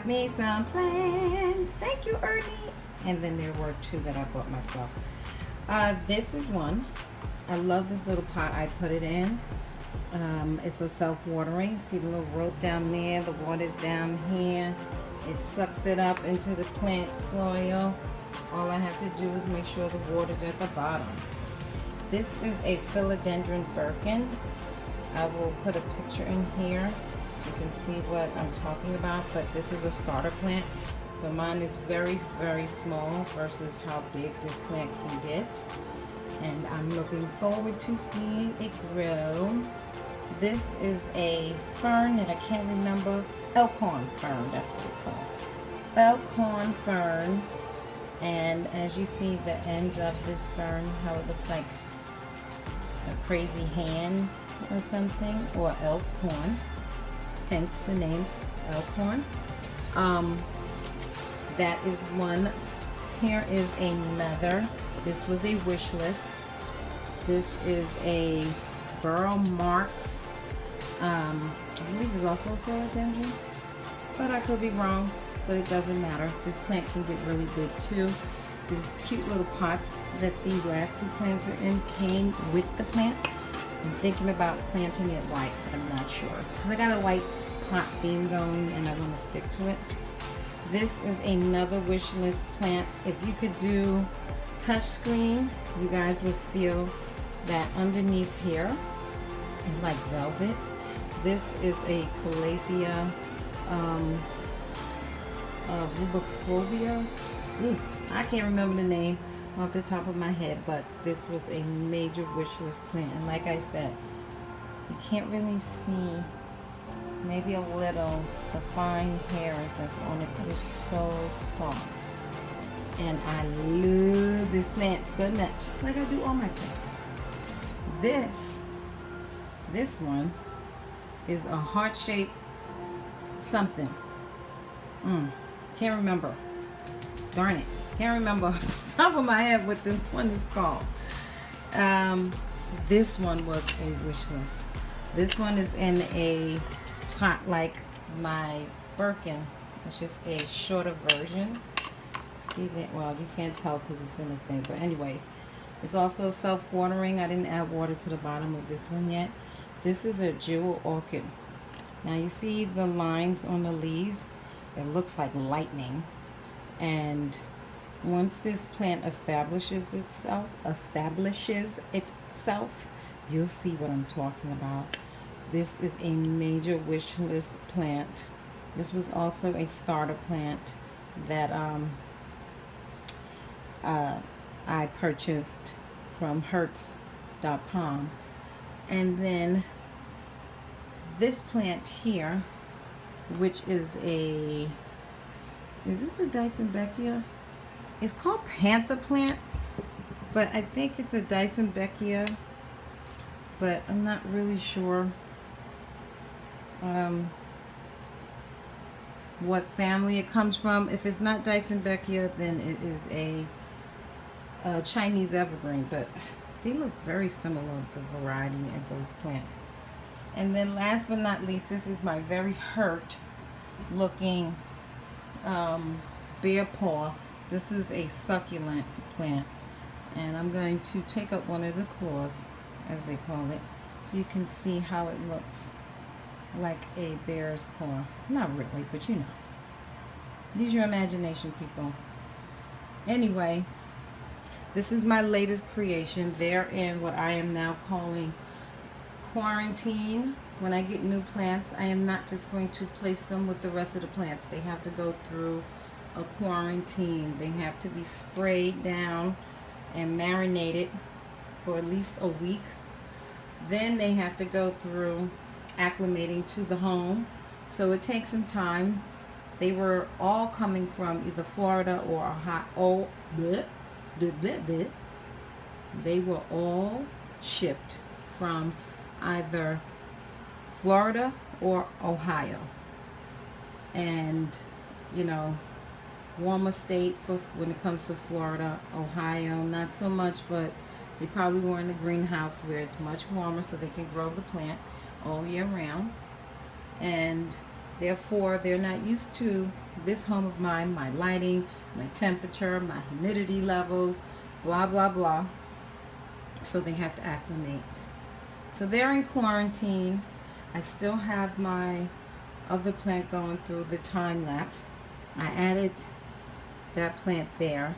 got me some plants. Thank you, Ernie. And then there were two that I bought myself. This is one. I love this little pot I put it in. It's a self-watering. See the little rope down there? The water's down here. It sucks it up into the plant soil. All I have to do is make sure the water's at the bottom. This is a Philodendron Firkin. I will put a picture in here so you can see what I'm talking about, but this is a starter plant. So mine is very, very small versus how big this plant can get. And I'm looking forward to seeing it grow. This is a fern that I can't remember. Elkhorn fern, that's what it's called. Elkhorn fern. And as you see the ends of this fern, how it looks like a crazy hand or something, or elk's horns, hence the name Elkhorn. That is one. Here is another. This was a wish list. This is a Burl Marks. I believe it's also a philodendron, but I could be wrong, but it doesn't matter. This plant can get really big too. These cute little pots that these last two plants are in came with the plant. I'm thinking about planting it white, but I'm not sure. Because I got a white pot theme going and I want to stick to it. This is another wish list plant. If you could do touchscreen, you guys would feel that underneath here is like velvet. This is a Calathea rubifolia. I can't remember the name off the top of my head, but this was a major wish list plant. And like I said, you can't really see, maybe a little, the fine hairs that's on it. It is so soft. And I love this plant so much, like I do all my plants. This one is a heart-shaped something. Can't remember. Darn it. Can't remember off the top of my head what this one is called. This one was a wish list. This one is in a pot like my Birkin. It's just a shorter version. See that? Well, you can't tell because it's in the thing. But anyway, it's also self-watering. I didn't add water to the bottom of this one yet. This is a jewel orchid. Now you see the lines on the leaves? It looks like lightning. And once this plant establishes itself, you'll see what I'm talking about. This is a major wish list plant. This was also a starter plant that I purchased from Hertz.com. And then this plant here, which is this a Dieffenbachia? It's called Panther plant, but I think it's a Dieffenbachia, but I'm not really sure what family it comes from. If it's not Dieffenbachia, then it is a Chinese evergreen, but they look very similar, the variety of those plants. And then last but not least, this is my very hurt looking bear paw. This is a succulent plant, and I'm going to take up one of the claws, as they call it, so you can see how it looks like a bear's paw. Not really, but you know. Use your imagination, people. Anyway, this is my latest creation. They're in what I am now calling quarantine. When I get new plants, I am not just going to place them with the rest of the plants. They have to go through a quarantine. They have to be sprayed down and marinated for at least a week. Then they have to go through acclimating to the home. So it takes some time. They were all coming from either Florida or Ohio. They were all shipped from either Florida or Ohio. And, you know, warmer state for when it comes to Florida. Ohio, not so much, but they probably were in a greenhouse where it's much warmer so they can grow the plant all year round. And Therefore, they're not used to this home of mine, my lighting, my temperature, my humidity levels, blah, blah, blah. So they have to acclimate. So they're in quarantine. I still have my other plant going through the time lapse. I added that plant there,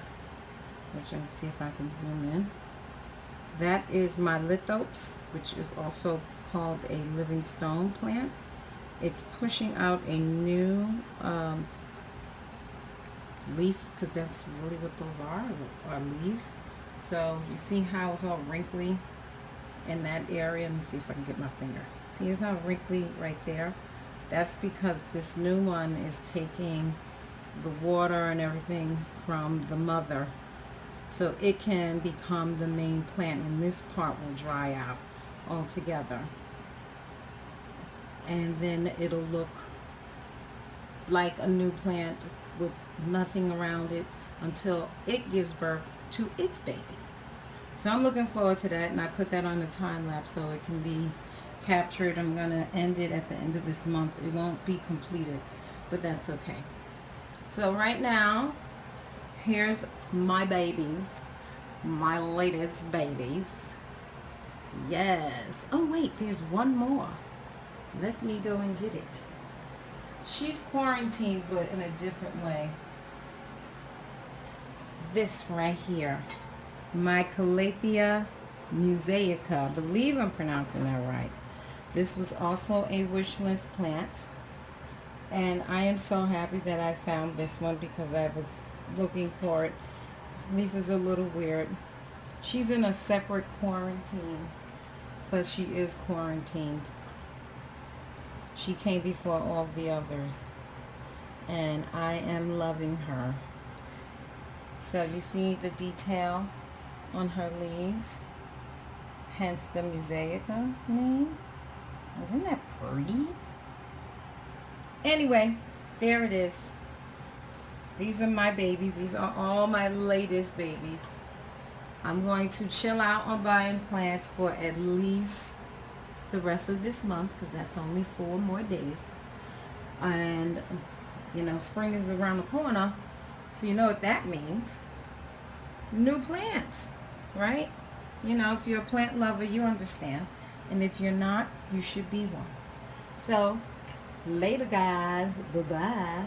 which let me see if I can zoom in. That is my Lithops, which is also called a living stone plant. It's pushing out a new leaf, because that's really what those are leaves. So you see how it's all wrinkly in that area? Let me see if I can get my finger. See, it's not wrinkly right there. That's because this new one is taking the water and everything from the mother, so it can become the main plant, and this part will dry out altogether, and then it'll look like a new plant with nothing around it until it gives birth to its baby. So I'm looking forward to that, and I put that on the time lapse so it can be captured. I'm going to end it at the end of this month. It won't be completed, but that's okay. So right now, here's my babies, my latest babies. Yes. Oh wait, there's one more. Let me go and get it. She's quarantined, but in a different way. This right here, my Calathea mosaica. I believe I'm pronouncing that right. This was also a wish list plant, and I am so happy that I found this one because I was looking for it. This leaf is a little weird. She's in a separate quarantine, but she is quarantined. She came before all the others, and I am loving her. So you see the detail on her leaves, hence the mosaica name. Isn't that pretty? Anyway, there it is. These are my babies. These are all my latest babies. I'm going to chill out on buying plants for at least the rest of this month, because that's only 4 more days. And, you know, spring is around the corner, so you know what that means. New plants, right? You know, if you're a plant lover, you understand. And if you're not, you should be one. So, later guys. Bye-bye.